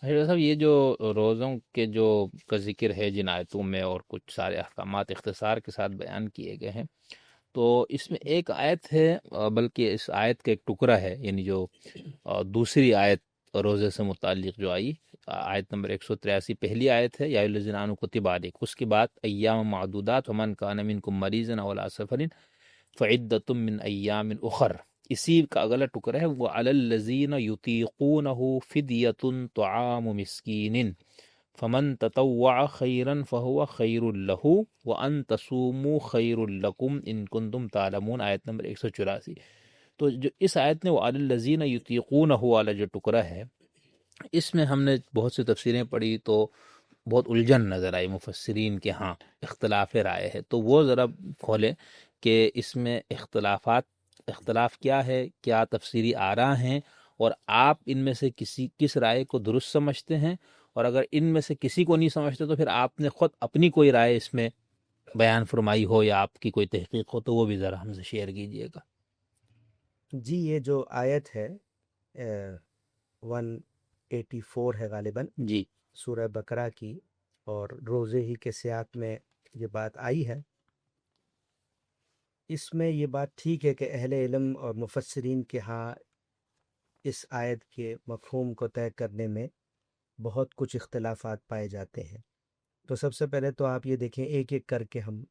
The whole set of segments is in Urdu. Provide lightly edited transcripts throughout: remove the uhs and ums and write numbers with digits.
ڈاکٹر صاحب یہ جو روزوں کے جو کا ذکر ہے جن آیتوں میں اور کچھ سارے احکامات اختصار کے ساتھ بیان کیے گئے ہیں، تو اس میں ایک آیت ہے، بلکہ اس آیت کا ایک ٹکڑا ہے، یعنی جو دوسری آیت روزے سے متعلق جو آئی، آیت نمبر 183 پہلی آیت ہے، یا ایھا الذین آمنوا کتب علیکم، اس کے بعد ایام معدودات ومن کان منکم مریضا او علی سفر فعدۃ من ایام اخر، اسی کا اگلا ٹکڑا ہے وہ علی الذین یطیقونہ فدیۃ طعام مسکین فمن تطوع خیرا فهو خیر له وان تصوموا خیر لکم ان کنتم تعلمون، آیت نمبر 184۔ تو جو اس آیت نے وہ علی الذین یطیقونہ والا جو ٹکڑا ہے، اس میں ہم نے بہت سی تفسیریں پڑھی تو بہت الجھن نظر آئی مفسرین کے، ہاں اختلاف رائے ہے، تو وہ ذرا کھولیں کہ اس میں اختلاف کیا ہے، کیا تفسیری آراء ہیں، اور آپ ان میں سے کس رائے کو درست سمجھتے ہیں، اور اگر ان میں سے کسی کو نہیں سمجھتے تو پھر آپ نے خود اپنی کوئی رائے اس میں بیان فرمائی ہو یا آپ کی کوئی تحقیق ہو تو وہ بھی ذرا ہم سے شیئر کیجیے گا۔ جی، یہ جو آیت ہے 184 ہے غالباً جی سورہ بقرہ کی، اور روزے ہی کے سیاق میں یہ بات آئی ہے۔ اس میں یہ بات ٹھیک ہے کہ اہل علم اور مفسرین کے ہاں اس آیت کے مفہوم کو طے کرنے میں بہت کچھ اختلافات پائے جاتے ہیں۔ تو سب سے پہلے تو آپ یہ دیکھیں، ایک ایک کر کے ہم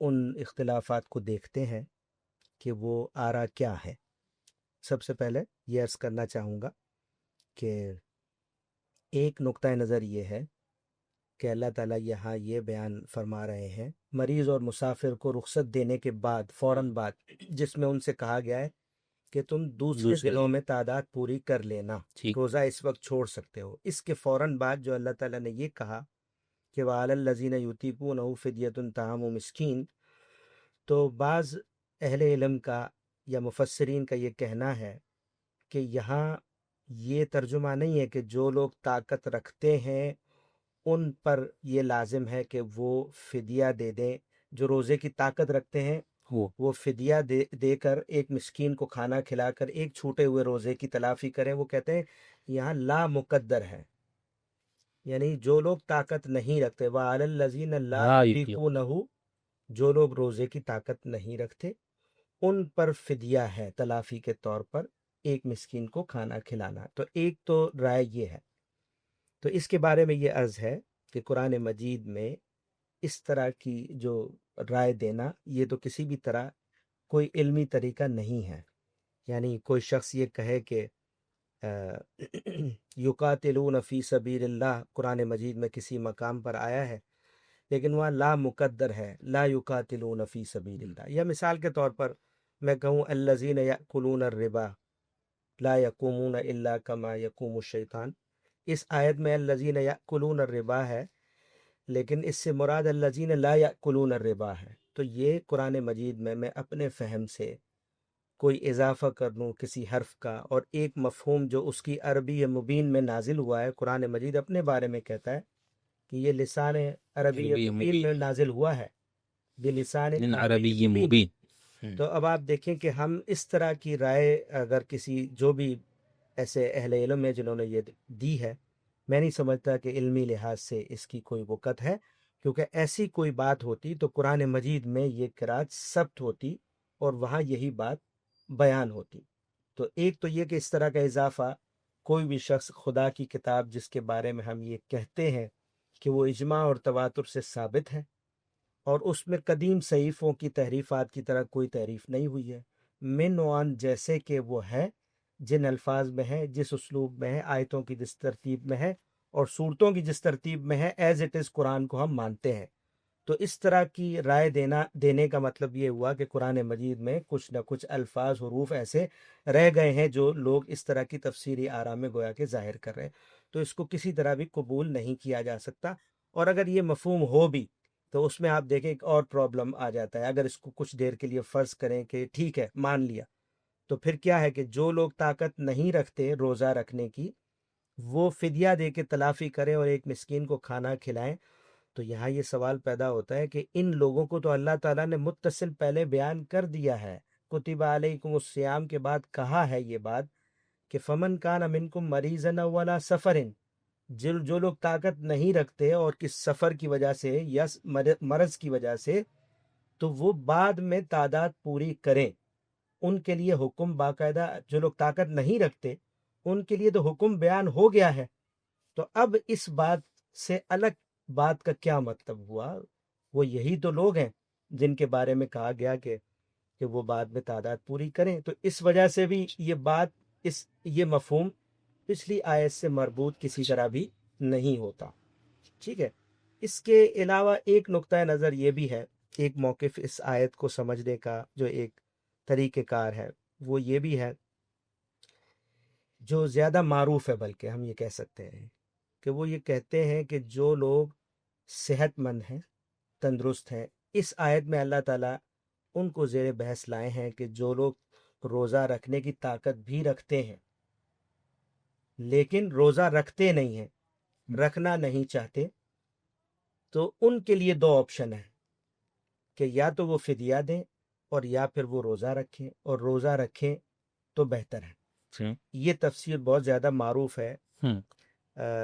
ان اختلافات کو دیکھتے ہیں کہ وہ آراء کیا ہے۔ سب سے پہلے یہ عرض کرنا چاہوں گا کہ ایک نقطہ نظر یہ ہے کہ اللہ تعالیٰ یہاں یہ بیان فرما رہے ہیں مریض اور مسافر کو رخصت دینے کے بعد فوراً بعد، جس میں ان سے کہا گیا ہے کہ تم دوسرے دنوں میں تعداد پوری کر لینا، ٹھیک، روزہ اس وقت چھوڑ سکتے ہو۔ اس کے فوراً بعد جو اللہ تعالیٰ نے یہ کہا کہ وَعَلَى الَّذِينَ يُطِيقُونَهُ فِدْيَةٌ طَعَامُ مِسْكِين، تو بعض اہل علم کا یا مفسرین کا یہ کہنا ہے کہ یہاں یہ ترجمہ نہیں ہے کہ جو لوگ طاقت رکھتے ہیں ان پر یہ لازم ہے کہ وہ فدیہ دے دیں، جو روزے کی طاقت رکھتے ہیں وہ فدیہ دے کر ایک مسکین کو کھانا کھلا کر ایک چھوٹے ہوئے روزے کی تلافی کریں۔ وہ کہتے ہیں یہاں لا مقدر ہے، یعنی جو لوگ طاقت نہیں رکھتے، وَعَلَى الَّذِينَ لَا ہاں يُطِيقُونَهُ، جو لوگ روزے کی طاقت نہیں رکھتے ان پر فدیہ ہے تلافی کے طور پر ایک مسکین کو کھانا کھلانا۔ تو ایک تو رائے یہ ہے۔ تو اس کے بارے میں یہ عرض ہے کہ قرآن مجید میں اس طرح کی جو رائے دینا، یہ تو کسی بھی طرح کوئی علمی طریقہ نہیں ہے۔ یعنی کوئی شخص یہ کہے کہ یقاتلون فی سبیل اللہ قرآن مجید میں کسی مقام پر آیا ہے، لیکن وہاں لا مقدر ہے، لا یقاتلون فی سبیل اللہ۔ یا مثال کے طور پر میں کہوں الذین یأکلون الربا لا یقومون الا کما یقوم الشیطان، اس آیت میں الذین یأکلون الربا ہے، لیکن اس سے مراد الذین لا یأکلون الربا ہے۔ تو یہ قرآن مجید میں اپنے فہم سے کوئی اضافہ کر لوں کسی حرف کا، اور ایک مفہوم جو اس کی عربی مبین میں نازل ہوا ہے، قرآن مجید اپنے بارے میں کہتا ہے کہ یہ لسان عربی مبین میں نازل ہوا ہے، بلسان عربی مبین۔ تو اب آپ دیکھیں کہ ہم اس طرح کی رائے اگر کسی جو بھی ایسے اہل علم ہیں جنہوں نے یہ دی ہے، میں نہیں سمجھتا کہ علمی لحاظ سے اس کی کوئی وقت ہے، کیونکہ ایسی کوئی بات ہوتی تو قرآن مجید میں یہ قرات ثبت ہوتی اور وہاں یہی بات بیان ہوتی۔ تو ایک تو یہ کہ اس طرح کا اضافہ کوئی بھی شخص خدا کی کتاب جس کے بارے میں ہم یہ کہتے ہیں کہ وہ اجماع اور تواتر سے ثابت ہے، اور اس میں قدیم صحیفوں کی تحریفات کی طرح کوئی تحریف نہیں ہوئی ہے، من وان جیسے کہ وہ ہے، جن الفاظ میں ہے، جس اسلوب میں ہے، آیتوں کی جس ترتیب میں ہے اور صورتوں کی جس ترتیب میں ہے، ایز اٹ از قرآن کو ہم مانتے ہیں۔ تو اس طرح کی رائے دینے کا مطلب یہ ہوا کہ قرآن مجید میں کچھ نہ کچھ الفاظ حروف ایسے رہ گئے ہیں جو لوگ اس طرح کی تفسیری آراء میں گویا کہ ظاہر کر رہے ہیں، تو اس کو کسی طرح بھی قبول نہیں کیا جا سکتا۔ اور اگر یہ مفہوم ہو بھی تو اس میں آپ دیکھیں ایک اور پرابلم آ جاتا ہے۔ اگر اس کو کچھ دیر کے لیے فرض کریں کہ ٹھیک ہے مان لیا، تو پھر کیا ہے کہ جو لوگ طاقت نہیں رکھتے روزہ رکھنے کی، وہ فدیہ دے کے تلافی کریں اور ایک مسکین کو کھانا کھلائیں۔ تو یہاں یہ سوال پیدا ہوتا ہے کہ ان لوگوں کو تو اللہ تعالیٰ نے متصل پہلے بیان کر دیا ہے، کتب علیکم الصیام کے بعد کہا ہے یہ بات کہ فمن کان منکم مریضا او علی سفر، جو لوگ طاقت نہیں رکھتے اور کس سفر کی وجہ سے یا مرض کی وجہ سے، تو وہ بعد میں تعداد پوری کریں۔ ان کے لیے حکم باقاعدہ، جو لوگ طاقت نہیں رکھتے ان کے لیے تو حکم بیان ہو گیا ہے۔ تو اب اس بات سے الگ بات کا کیا مطلب ہوا؟ وہ یہی تو لوگ ہیں جن کے بارے میں کہا گیا کہ وہ بعد میں تعداد پوری کریں۔ تو اس وجہ سے بھی یہ بات، یہ مفہوم پچھلی آیت سے مربوط کسی طرح بھی نہیں ہوتا، ٹھیک ہے۔ اس کے علاوہ ایک نقطہ نظر یہ بھی ہے، ایک موقف اس آیت کو سمجھنے کا جو ایک طریقہ کار ہے وہ یہ بھی ہے، جو زیادہ معروف ہے، بلکہ ہم یہ کہہ سکتے ہیں کہ وہ یہ کہتے ہیں کہ جو لوگ صحت مند ہیں، تندرست ہیں، اس آیت میں اللہ تعالیٰ ان کو زیر بحث لائے ہیں کہ جو لوگ روزہ رکھنے کی طاقت بھی رکھتے ہیں لیکن روزہ رکھتے نہیں ہیں، رکھنا نہیں چاہتے، تو ان کے لیے دو آپشن ہیں کہ یا تو وہ فدیہ دیں اور یا پھر وہ روزہ رکھیں، اور روزہ رکھیں تو بہتر ہے۔ یہ تفسیر بہت زیادہ معروف ہے۔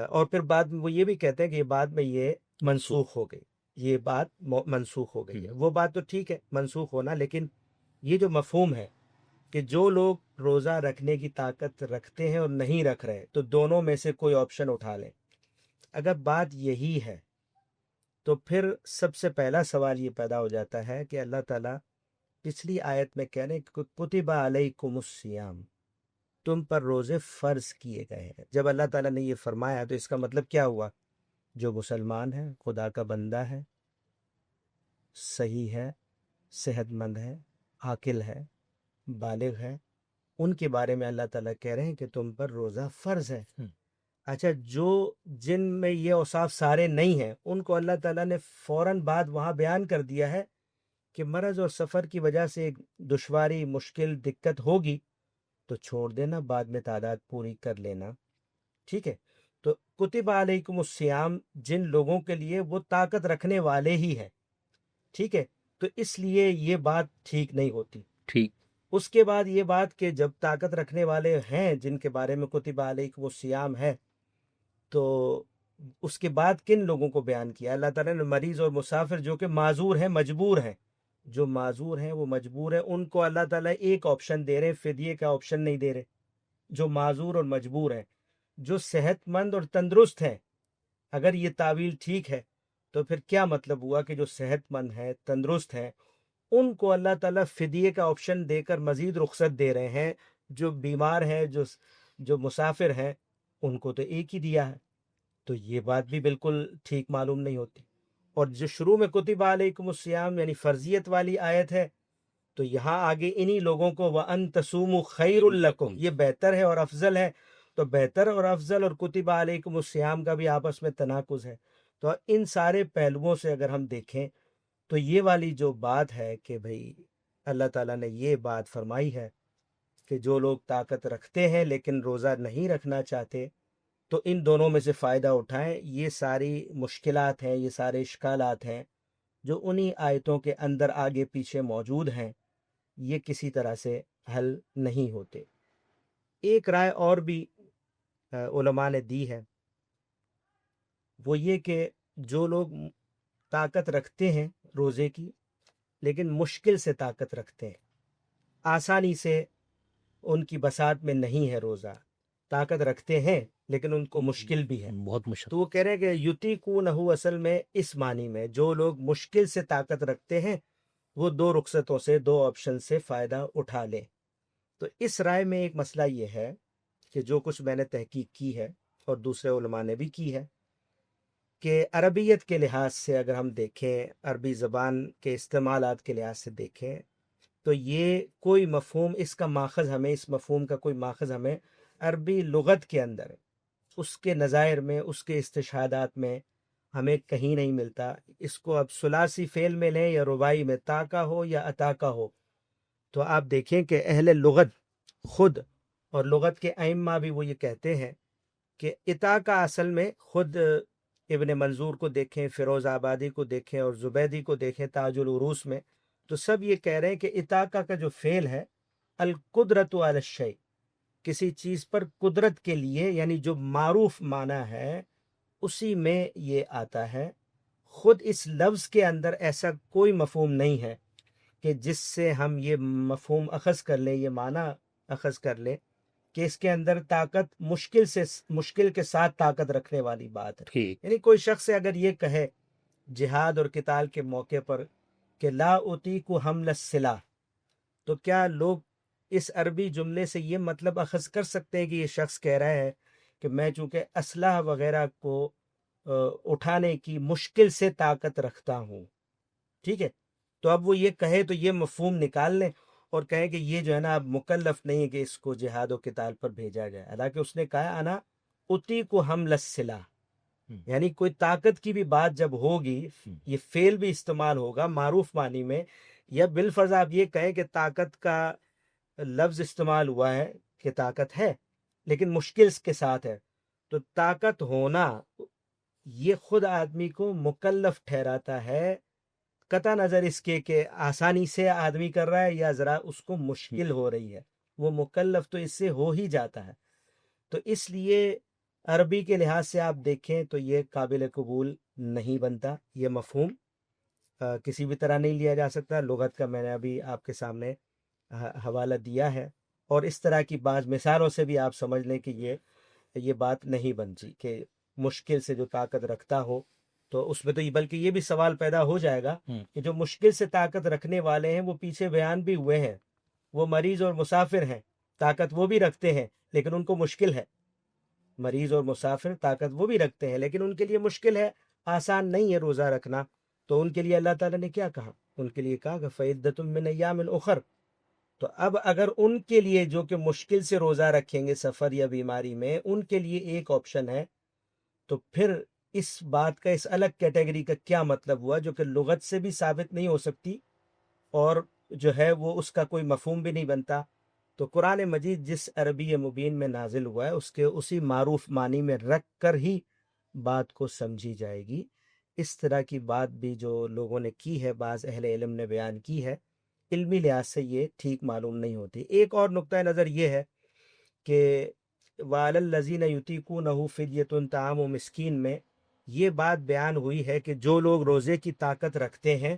اور پھر بعد میں وہ یہ بھی کہتے ہیں کہ بعد میں یہ منسوخ ہو گئی، یہ بات منسوخ ہو گئی ہے۔ وہ بات تو ٹھیک ہے منسوخ ہونا، لیکن یہ جو مفہوم ہے کہ جو لوگ روزہ رکھنے کی طاقت رکھتے ہیں اور نہیں رکھ رہے، تو دونوں میں سے کوئی آپشن اٹھا لیں، اگر بات یہی ہے تو پھر سب سے پہلا سوال یہ پیدا ہو جاتا ہے کہ اللہ تعالیٰ پچھلی آیت میں کہہ رہے ہیں کہ کتب علیکم الصیام، تم پر روزے فرض کیے گئے ہیں۔ جب اللہ تعالیٰ نے یہ فرمایا تو اس کا مطلب کیا ہوا؟ جو مسلمان ہے، خدا کا بندہ ہے، صحیح ہے، صحت مند ہے، عاقل ہے، بالغ ہے، ان کے بارے میں اللہ تعالیٰ کہہ رہے ہیں کہ تم پر روزہ فرض ہے۔ اچھا، جن میں یہ اوصاف سارے نہیں ہیں ان کو اللہ تعالیٰ نے فوراً بعد وہاں بیان کر دیا ہے کہ مرض اور سفر کی وجہ سے ایک دشواری، مشکل، دقت ہوگی تو چھوڑ دینا، بعد میں تعداد پوری کر لینا، ٹھیک ہے۔ تو کتب علیکم الصیام جن لوگوں کے لیے وہ طاقت رکھنے والے ہی ہیں، ٹھیک ہے، تو اس لیے یہ بات ٹھیک نہیں ہوتی۔ ٹھیک۔ اس کے بعد یہ بات کہ جب طاقت رکھنے والے ہیں جن کے بارے میں کتب علیکم الصیام ہے، تو اس کے بعد کن لوگوں کو بیان کیا؟ اللہ تعالیٰ نے مریض اور مسافر جو کہ معذور ہیں، مجبور ہیں، جو معذور ہیں وہ مجبور ہیں، ان کو اللہ تعالیٰ ایک آپشن دے رہے ہیں، فدیے کا آپشن نہیں دے رہے۔ جو معذور اور مجبور ہیں، جو صحت مند اور تندرست ہیں، اگر یہ تعویل ٹھیک ہے تو پھر کیا مطلب ہوا کہ جو صحت مند ہیں، تندرست ہیں، ان کو اللہ تعالیٰ فدیے کا آپشن دے کر مزید رخصت دے رہے ہیں، جو بیمار ہیں، جو مسافر ہیں، ان کو تو ایک ہی دیا ہے۔ تو یہ بات بھی بالکل ٹھیک معلوم نہیں ہوتی۔ اور جو شروع میں کتب علیکم الصیام یعنی فرضیت والی آیت ہے، تو یہاں آگے انہی لوگوں کو وَأَن تَصُومُوا خَيْرٌ لَكُمْ، یہ بہتر ہے اور افضل ہے، تو بہتر اور افضل اور کتب علیکم الصیام کا بھی آپس میں تناقض ہے۔ تو ان سارے پہلوؤں سے اگر ہم دیکھیں تو یہ والی جو بات ہے کہ بھئی اللہ تعالیٰ نے یہ بات فرمائی ہے کہ جو لوگ طاقت رکھتے ہیں لیکن روزہ نہیں رکھنا چاہتے، تو ان دونوں میں سے فائدہ اٹھائیں۔ یہ ساری مشکلات ہیں، یہ سارے اشکالات ہیں جو انہی آیتوں کے اندر آگے پیچھے موجود ہیں، یہ کسی طرح سے حل نہیں ہوتے۔ ایک رائے اور بھی علماء نے دی ہے، وہ یہ کہ جو لوگ طاقت رکھتے ہیں روزے کی لیکن مشکل سے طاقت رکھتے ہیں، آسانی سے ان کی بساط میں نہیں ہے روزہ، طاقت رکھتے ہیں لیکن ان کو مشکل بھی ہے، بہت مشکل۔ تو وہ کہہ رہے ہیں کہ یطیقونہ اصل میں اس معنی میں جو لوگ مشکل سے طاقت رکھتے ہیں وہ دو رخصتوں سے، دو آپشن سے فائدہ اٹھا لیں۔ تو اس رائے میں ایک مسئلہ یہ ہے کہ جو کچھ میں نے تحقیق کی ہے اور دوسرے علماء نے بھی کی ہے، کہ عربیت کے لحاظ سے اگر ہم دیکھیں، عربی زبان کے استعمالات کے لحاظ سے دیکھیں، تو یہ کوئی مفہوم، اس کا ماخذ ہمیں، اس مفہوم کا کوئی ماخذ ہمیں عربی لغت کے اندر، اس کے نظائر میں، اس کے استشہادات میں ہمیں کہیں نہیں ملتا۔ اس کو اب ثلاثی فعل میں لیں یا رباعی میں، تا کا ہو یا عطا کا ہو، تو آپ دیکھیں کہ اہل لغت خود اور لغت کے ائمہ بھی وہ یہ کہتے ہیں کہ عطا کا اصل میں خود ابن منظور کو دیکھیں، فیروز آبادی کو دیکھیں اور زبیدی کو دیکھیں تاج العروس میں، تو سب یہ کہہ رہے ہیں کہ عطا کا جو فعل ہے القدرت علی الشیء، کسی چیز پر قدرت کے لیے، یعنی جو معروف معنی ہے اسی میں یہ آتا ہے۔ خود اس لفظ کے اندر ایسا کوئی مفہوم نہیں ہے کہ جس سے ہم یہ مفہوم اخذ کر لیں، یہ معنی اخذ کر لیں کہ اس کے اندر طاقت مشکل کے ساتھ طاقت رکھنے والی بات ہے۔ ٹھیک، یعنی کوئی شخص اگر یہ کہے جہاد اور قتال کے موقع پر کہ لا اطیق حمل السلاح، تو کیا لوگ اس عربی جملے سے یہ مطلب اخذ کر سکتے ہیں کہ یہ شخص کہہ رہا ہے کہ میں چونکہ اسلحہ وغیرہ کو اٹھانے کی مشکل سے طاقت رکھتا ہوں؟ ٹھیک ہے، تو اب وہ یہ کہے تو یہ مفہوم نکال لیں اور کہیں کہ یہ جو ہے نا اب مکلف نہیں ہے کہ اس کو جہاد و قتال پر بھیجا جائے، حالانکہ اس نے کہا انا اطیق حمل السلاح، یعنی کوئی طاقت کی بھی بات جب ہوگی، یہ فعل بھی استعمال ہوگا معروف معنی میں، یا بالفرض آپ یہ کہیں کہ طاقت کا لفظ استعمال ہوا ہے کہ طاقت ہے لیکن مشکل کے ساتھ ہے، تو طاقت ہونا یہ خود آدمی کو مکلف ٹھہراتا ہے، قطع نظر اس کے کہ آسانی سے آدمی کر رہا ہے یا ذرا اس کو مشکل ہو رہی ہے، وہ مکلف تو اس سے ہو ہی جاتا ہے۔ تو اس لیے عربی کے لحاظ سے آپ دیکھیں تو یہ قابل قبول نہیں بنتا، یہ مفہوم کسی بھی طرح نہیں لیا جا سکتا۔ لغت کا میں نے ابھی آپ کے سامنے حوالہ دیا ہے، اور اس طرح کی بعض مثالوں سے بھی آپ سمجھ لیں کہ یہ بات نہیں بنتی کہ مشکل سے جو طاقت رکھتا ہو، تو اس میں تو بلکہ یہ بھی سوال پیدا ہو جائے گا کہ جو مشکل سے طاقت رکھنے والے ہیں وہ پیچھے بیان بھی ہوئے ہیں، وہ مریض اور مسافر ہیں، طاقت وہ بھی رکھتے ہیں لیکن ان کو مشکل ہے۔ مریض اور مسافر طاقت وہ بھی رکھتے ہیں لیکن ان کے لیے مشکل ہے، آسان نہیں ہے روزہ رکھنا، تو ان کے لیے اللہ تعالیٰ نے کیا کہا؟ ان کے لیے کہا کہ فَعِدَّةٌ مِّنْ أَيَّامٍ أُخَرَ۔ تو اب اگر ان کے لیے جو کہ مشکل سے روزہ رکھیں گے سفر یا بیماری میں، ان کے لیے ایک آپشن ہے، تو پھر اس بات کا اس الگ کیٹیگری کا کیا مطلب ہوا جو کہ لغت سے بھی ثابت نہیں ہو سکتی اور جو ہے وہ اس کا کوئی مفہوم بھی نہیں بنتا؟ تو قرآن مجید جس عربی مبین میں نازل ہوا ہے اس کے اسی معروف معنی میں رکھ کر ہی بات کو سمجھی جائے گی۔ اس طرح کی بات بھی جو لوگوں نے کی ہے، بعض اہل علم نے بیان کی ہے، علمی لحاظ سے یہ ٹھیک معلوم نہیں ہوتی۔ ایک اور نقطہ نظر یہ ہے کہ وَعَلَى الَّذِينَ يُطِيقُونَهُ فِدْيَةٌ طَعَامُ مسکین میں یہ بات بیان ہوئی ہے کہ جو لوگ روزے کی طاقت رکھتے ہیں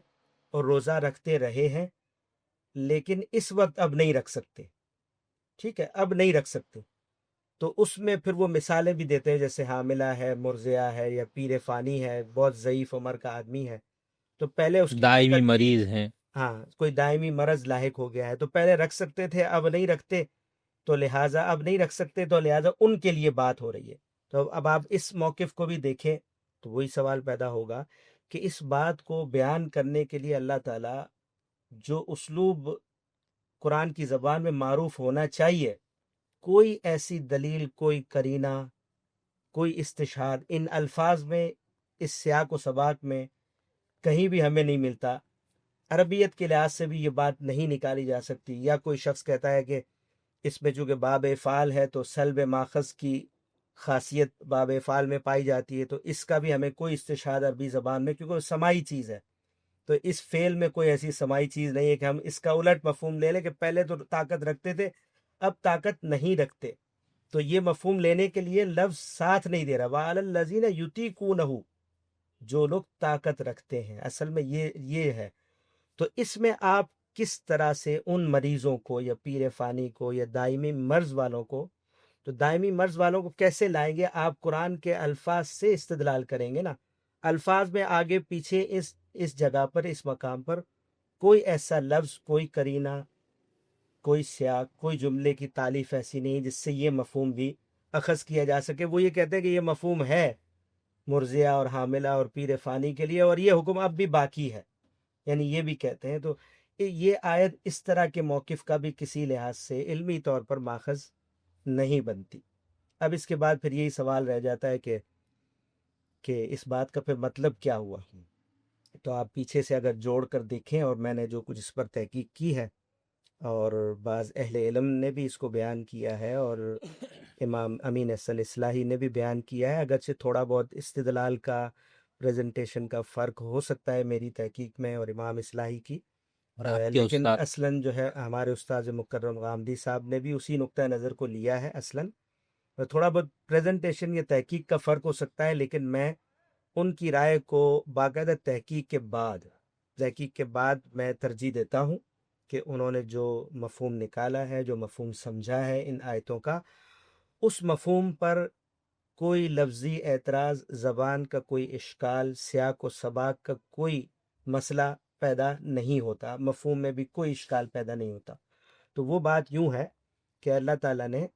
اور روزہ رکھتے رہے ہیں لیکن اس وقت اب نہیں رکھ سکتے، ٹھیک ہے، اب نہیں رکھ سکتے، تو اس میں پھر وہ مثالیں بھی دیتے ہیں، جیسے حاملہ ہے، مرضعہ ہے، یا پیر فانی ہے، بہت ضعیف عمر کا آدمی ہے، تو پہلے اس کی دائمی طاقت تھی، مریض ہیں۔ ہاں کوئی دائمی مرض لاحق ہو گیا ہے تو پہلے رکھ سکتے تھے، اب نہیں رکھتے، تو لہٰذا اب نہیں رکھ سکتے تو لہٰذا ان کے لیے بات ہو رہی ہے۔ تو اب آپ اس موقف کو بھی دیکھیں تو وہی سوال پیدا ہوگا کہ اس بات کو بیان کرنے کے لیے اللہ تعالیٰ جو اسلوب قرآن کی زبان میں معروف ہونا چاہیے، کوئی ایسی دلیل، کوئی کرینہ، کوئی استشہاد ان الفاظ میں، اس سیاق و سباق میں کہیں بھی ہمیں نہیں ملتا۔ عربیت کے لحاظ سے بھی یہ بات نہیں نکالی جا سکتی، یا کوئی شخص کہتا ہے کہ اس میں چونکہ باب افعال ہے تو سلب ماخذ کی خاصیت باب افعال میں پائی جاتی ہے، تو اس کا بھی ہمیں کوئی استشہاد عربی زبان میں، کیونکہ وہ سماعی چیز ہے، تو اس فعل میں کوئی ایسی سماعی چیز نہیں ہے کہ ہم اس کا الٹ مفہوم لے لیں کہ پہلے تو طاقت رکھتے تھے اب طاقت نہیں رکھتے، تو یہ مفہوم لینے کے لیے لفظ ساتھ نہیں دے رہا۔ وَعَلَى الَّذِينَ يُطِيقُونَهُ، جو لوگ طاقت رکھتے ہیں، اصل میں یہ ہے۔ تو اس میں آپ کس طرح سے ان مریضوں کو یا پیر فانی کو یا دائمی مرض والوں کو، تو دائمی مرض والوں کو کیسے لائیں گے؟ آپ قرآن کے الفاظ سے استدلال کریں گے نا، الفاظ میں آگے پیچھے اس جگہ پر، اس مقام پر کوئی ایسا لفظ، کوئی کرینہ، کوئی سیاق، کوئی جملے کی تالیف ایسی نہیں جس سے یہ مفہوم بھی اخذ کیا جا سکے۔ وہ یہ کہتے ہیں کہ یہ مفہوم ہے مرضیہ اور حاملہ اور پیر فانی کے لیے، اور یہ حکم اب بھی باقی ہے، یعنی یہ بھی کہتے ہیں۔ تو یہ آیت اس طرح کے موقف کا بھی کسی لحاظ سے علمی طور پر ماخذ نہیں بنتی۔ اب اس کے بعد پھر یہی سوال رہ جاتا ہے کہ اس بات کا پھر مطلب کیا ہوا؟ تو آپ پیچھے سے اگر جوڑ کر دیکھیں، اور میں نے جو کچھ اس پر تحقیق کی ہے اور بعض اہل علم نے بھی اس کو بیان کیا ہے، اور امام امین حسن اصلاحی نے بھی بیان کیا ہے، اگرچہ تھوڑا بہت استدلال کا، پریزنٹیشن کا فرق ہو سکتا ہے میری تحقیق میں اور امام اصلاحی کی، اور آپ کے لیکن استاد اصلاً جو ہے ہمارے استاد مکرم غامدی صاحب نے بھی اسی نقطہ نظر کو لیا ہے اصلاً. تھوڑا بہت پریزنٹیشن یا تحقیق کا فرق ہو سکتا ہے، لیکن میں ان کی رائے کو باقاعدہ تحقیق کے بعد میں ترجیح دیتا ہوں کہ انہوں نے جو مفہوم نکالا ہے، جو مفہوم سمجھا ہے ان آیتوں کا، اس مفہوم پر کوئی لفظی اعتراض، زبان کا کوئی اشکال، سیاق و سباق کا کوئی مسئلہ پیدا نہیں ہوتا، مفہوم میں بھی کوئی اشکال پیدا نہیں ہوتا. تو وہ بات یوں ہے کہ اللہ تعالیٰ نے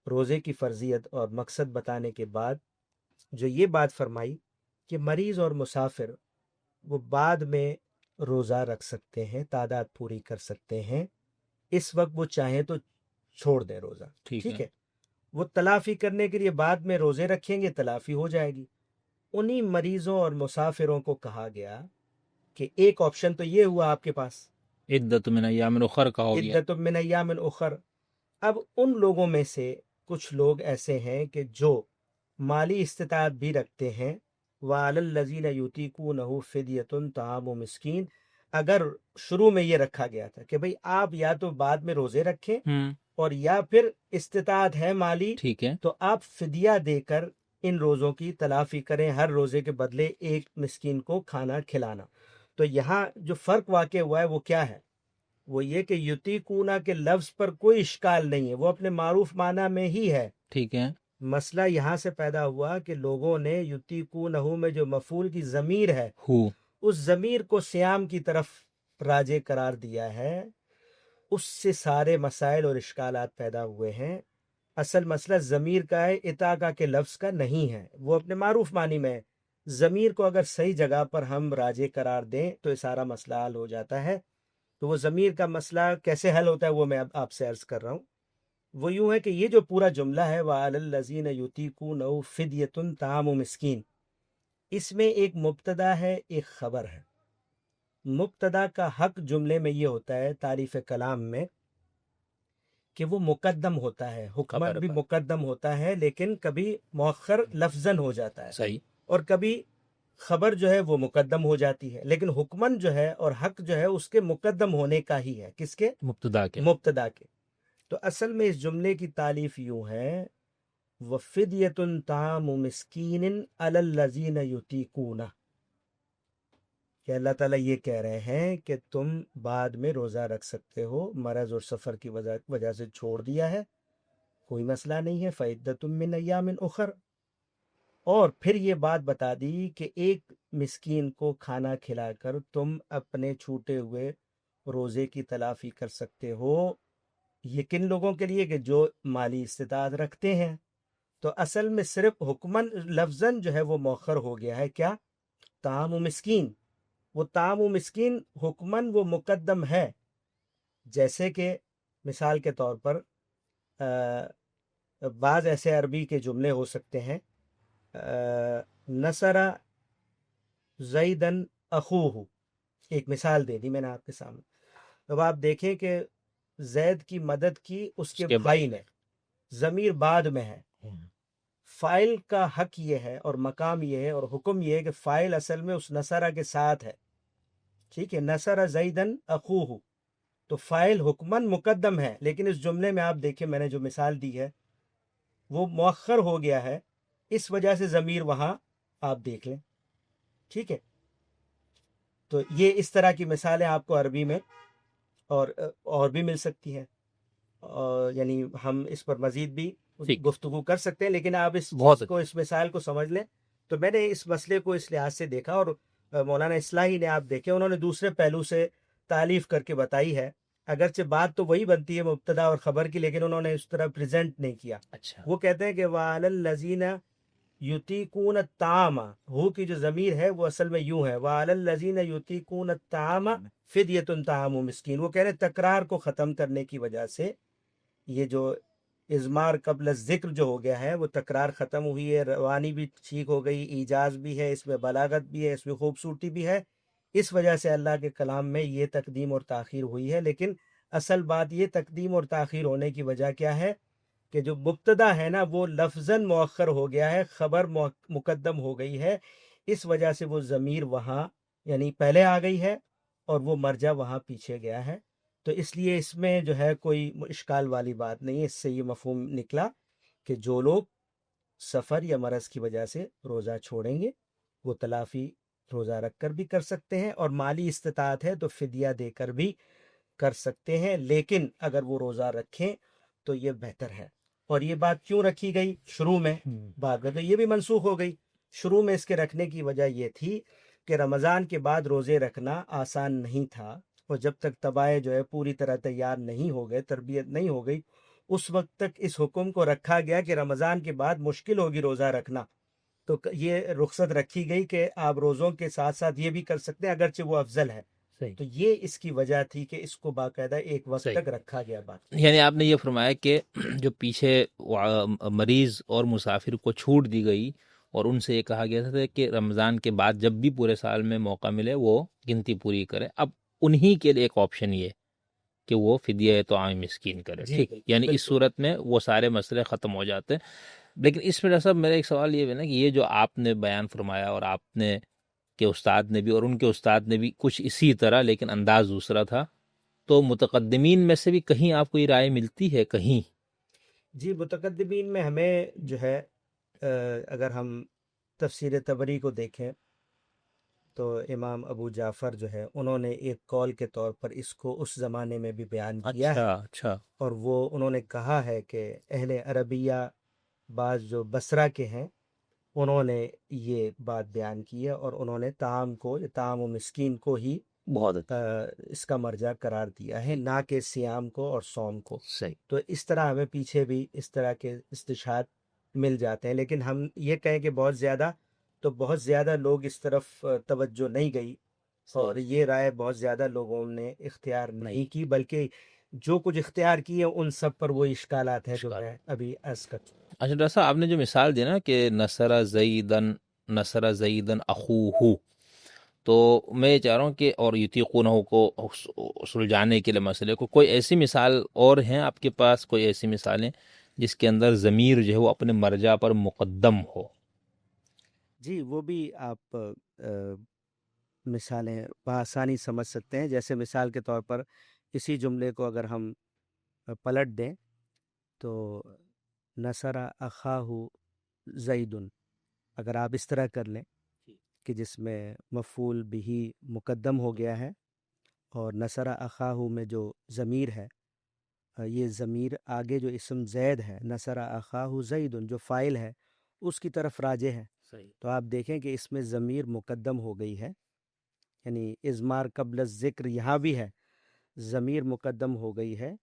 روزے کی فرضیت اور مقصد بتانے کے بعد جو یہ بات فرمائی کہ مریض اور مسافر وہ بعد میں روزہ رکھ سکتے ہیں، تعداد پوری کر سکتے ہیں، اس وقت وہ چاہیں تو چھوڑ دیں روزہ. ٹھیک ہے، وہ تلافی کرنے کے لیے بعد میں روزے رکھیں گے، تلافی ہو جائے گی. انہی مریضوں اور مسافروں کو کہا گیا کہ ایک آپشن تو یہ ہوا آپ کے پاس، عدت من ایام اخر کا ہو گیا. عدت من ایام اخر. اب ان لوگوں میں سے کچھ لوگ ایسے ہیں کہ جو مالی استطاعت بھی رکھتے ہیں، وَعَلَى الَّذِينَ يُطِيقُونَهُ فِدْيَةٌ طَعَامُ مِسْكِينٍ. اگر شروع میں یہ رکھا گیا تھا کہ بھئی آپ یا تو بعد میں روزے رکھیں اور یا پھر استطاعت ہے مالی ٹھیک ہے، تو آپ فدیہ دے کر ان روزوں کی تلافی کریں، ہر روزے کے بدلے ایک مسکین کو کھانا کھلانا. تو یہاں جو فرق واقع ہوا ہے وہ کیا ہے؟ وہ یہ کہ یطیقون کے لفظ پر کوئی اشکال نہیں ہے، وہ اپنے معروف معنی میں ہی ہے. ٹھیک ہے، مسئلہ یہاں سے پیدا ہوا کہ لوگوں نے یطیقونہ میں جو مفعول کی ضمیر ہے اس ضمیر کو سیام کی طرف راجع قرار دیا ہے، اس سے سارے مسائل اور اشکالات پیدا ہوئے ہیں. اصل مسئلہ ضمیر کا ہے، اتاقا کے لفظ کا نہیں ہے، وہ اپنے معروف معنی میں ہے. ضمیر کو اگر صحیح جگہ پر ہم راجع قرار دیں تو یہ سارا مسئلہ حل ہو جاتا ہے. تو وہ ضمیر کا مسئلہ کیسے حل ہوتا ہے وہ میں اب آپ سے عرض کر رہا ہوں. وہ یوں ہے کہ یہ جو پورا جملہ ہے وَعَلَى الَّذِينَ يُطِيقُونَهُ فِدْيَةٌ طَعَامُ مِسْكِينٍ، اس میں ایک مبتدا ہے، ایک خبر ہے. مبتدا کا حق جملے میں یہ ہوتا ہے تعریف کلام میں کہ وہ مقدم ہوتا ہے، حکمن بھی مقدم ہوتا ہے، لیکن کبھی مؤخر لفظاً ہو جاتا ہے، صحیح، اور کبھی خبر جو ہے وہ مقدم ہو جاتی ہے. لیکن حکمن جو ہے اور حق جو ہے اس کے مقدم ہونے کا ہی ہے. کس کے؟ مبتدا کے. تو اصل میں اس جملے کی تالیف یوں ہے وَفِدْيَةٌ طَعَامُ مِسْكِينٍ عَلَى الَّذِينَ يُطِيقُونَ، کہ اللہ تعالیٰ یہ کہہ رہے ہیں کہ تم بعد میں روزہ رکھ سکتے ہو، مرض اور سفر کی وجہ سے چھوڑ دیا ہے، کوئی مسئلہ نہیں ہے، فَعِدَّةٌ مِّنْ أَيَّامٍ أُخَرَ. اور پھر یہ بات بتا دی کہ ایک مسکین کو کھانا کھلا کر تم اپنے چھوٹے ہوئے روزے کی تلافی کر سکتے ہو. یہ کن لوگوں کے لیے؟ کہ جو مالی استطاعت رکھتے ہیں. تو اصل میں صرف حکمن لفظاً جو ہے وہ مؤخر ہو گیا ہے. کیا؟ طعام و مسکین. وہ طعام و مسکین حکمن وہ مقدم ہے. جیسے کہ مثال کے طور پر بعض ایسے عربی کے جملے ہو سکتے ہیں، نصر زیدن اخوہ، ایک مثال دے دی میں نے آپ کے سامنے. اب آپ دیکھیں کہ زید کی مدد کی اس کے بھائی نے، ضمیر بعد میں ہے. فائل کا حق یہ ہے اور مقام یہ ہے اور حکم یہ ہے کہ فائل اصل میں اس نصرہ کے ساتھ ہے. ٹھیک ہے، نصر زیدن اخوہ، تو فائل حکمن مقدم ہے، لیکن اس جملے میں آپ دیکھیں میں نے جو مثال دی ہے وہ مؤخر ہو گیا ہے، اس وجہ سے ضمیر وہاں آپ دیکھ لیں. ٹھیک ہے، تو یہ اس طرح کی مثالیں آپ کو عربی میں اور بھی مل سکتی ہیں، یعنی ہم اس پر مزید بھی گفتگو کر سکتے ہیں، لیکن آپ اس مثال کو سمجھ لیں. تو میں نے اس مسئلے کو اس لحاظ سے دیکھا، اور مولانا اصلاحی نے آپ دیکھے انہوں نے دوسرے پہلو سے تعلیف کر کے بتائی ہے. اگرچہ بات تو وہی بنتی ہے مبتدا اور خبر کی، لیکن انہوں نے اس طرح پریزنٹ نہیں کیا. وہ کہتے ہیں کہ وَعَلَى الَّذِينَ يُطِيقُونَ الطَّعَامَ، ہو کی جو ضمیر ہے وہ اصل میں یوں ہے وَعَلَى الَّذِينَ يُطِيقُونَ الطَّعَامَ فِدْيَةٌ طَعَامُ مِسْكِينٍ. وہ کہہ رہے ہیں تکرار کو ختم کرنے کی وجہ سے یہ جو اضمار قبل ذکر جو ہو گیا ہے وہ تکرار ختم ہوئی ہے، روانی بھی ٹھیک ہو گئی، ایجاز بھی ہے، اس میں بلاغت بھی ہے، اس میں خوبصورتی بھی ہے. اس وجہ سے اللہ کے کلام میں یہ تقدیم اور تاخیر ہوئی ہے. لیکن اصل بات یہ تقدیم اور تاخیر ہونے کی وجہ کیا ہے کہ جو مبتدا ہے نا وہ لفظاً مؤخر ہو گیا ہے، خبر مقدم ہو گئی ہے، اس وجہ سے وہ ضمیر وہاں یعنی پہلے آ گئی ہے اور وہ مرجع وہاں پیچھے گیا ہے، تو اس لیے اس میں جو ہے کوئی اشکال والی بات نہیں ہے۔ اس سے یہ مفہوم نکلا کہ جو لوگ سفر یا مرض کی وجہ سے روزہ چھوڑیں گے وہ تلافی روزہ رکھ کر بھی کر سکتے ہیں، اور مالی استطاعت ہے تو فدیہ دے کر بھی کر سکتے ہیں، لیکن اگر وہ روزہ رکھیں تو یہ بہتر ہے۔ اور یہ بات کیوں رکھی گئی شروع میں؟ بعد میں تو یہ بھی منسوخ ہو گئی۔ شروع میں اس کے رکھنے کی وجہ یہ تھی کہ رمضان کے بعد روزے رکھنا آسان نہیں تھا، اور جب تک تباہ جو ہے پوری طرح تیار نہیں ہو گئے، تربیت نہیں ہو گئی، اس وقت تک اس حکم کو رکھا گیا کہ رمضان کے بعد مشکل ہوگی روزہ رکھنا، تو یہ رخصت رکھی گئی کہ آپ روزوں کے ساتھ ساتھ یہ بھی کر سکتے ہیں اگرچہ وہ افضل ہے۔ صحیح تو یہ اس کی وجہ تھی کہ اس کو باقاعدہ ایک وقت صحیح، تک رکھا گیا بات۔ یعنی آپ نے یہ فرمایا کہ جو پیچھے مریض اور مسافر کو چھوٹ دی گئی اور ان سے یہ کہا گیا تھا کہ رمضان کے بعد جب بھی پورے سال میں موقع ملے وہ گنتی پوری کرے، اب انہی کے لیے ایک آپشن یہ کہ وہ فدیہ طعام مسکین کرے، جی ٹھیک، بالکل یعنی اس بالکل۔ صورت میں وہ سارے مسئلے ختم ہو جاتے ہیں۔ لیکن اس میں صاحب میرا ایک سوال یہ ہے نا کہ یہ جو آپ نے بیان فرمایا اور آپ نے کے استاد نے بھی اور ان کے استاد نے بھی کچھ اسی طرح لیکن انداز دوسرا تھا، تو متقدمین میں سے بھی کہیں آپ کو یہ رائے ملتی ہے کہیں؟ جی متقدمین میں ہمیں جو ہے اگر ہم تفسیر طبری کو دیکھیں تو امام ابو جعفر جو ہے انہوں نے ایک قول کے طور پر اس کو اس زمانے میں بھی بیان کیا اچھا ہے، اچھا، اور وہ انہوں نے کہا ہے کہ اہل عربیہ بعض جو بصرہ کے ہیں انہوں نے یہ بات بیان کی ہے، اور انہوں نے طعام کو، طعام و مسکین کو ہی بہت اچھا، اس کا مرجع قرار دیا ہے، نہ کہ سیام کو اور صوم کو۔ صحیح، تو اس طرح ہمیں پیچھے بھی اس طرح کے استشہاد مل جاتے ہیں، لیکن ہم یہ کہیں کہ بہت زیادہ، تو بہت زیادہ لوگ اس طرف توجہ نہیں گئی، اور صحیح، یہ رائے بہت زیادہ لوگوں نے اختیار نہیں نہیں کی، بلکہ جو کچھ اختیار کیے ان سب پر وہ اشکالات ہیں جو اشکال۔ میں ابھی عرض کر چکا۔ اچھا ڈاکٹر صاحب، آپ نے جو مثال دی نا کہ نصر زیدن اخوہ، تو میں یہ چاہ رہا ہوں کہ اور یطیقونہ کو سلجھانے کے لیے مسئلے کو کوئی ایسی مثال اور ہیں آپ کے پاس، کوئی ایسی مثالیں جس کے اندر ضمیر جو ہے وہ اپنے مرجع پر مقدم ہو؟ جی وہ بھی آپ مثالیں بآسانی سمجھ سکتے ہیں، جیسے مثال کے طور پر اسی جملے کو اگر ہم پلٹ دیں تو نصر اخاہ زید، اگر آپ اس طرح کر لیں کہ جس میں مفعول بھی مقدم ہو گیا ہے، اور نصر اخاہ میں جو ضمیر ہے، یہ ضمیر آگے جو اسم زید ہے، نصر اخاہ زید جو فاعل ہے اس کی طرف راجع ہے، صحیح، تو آپ دیکھیں کہ اس میں ضمیر مقدم ہو گئی ہے، یعنی اضمار قبل الذکر یہاں بھی ہے، ضمیر مقدم ہو گئی ہے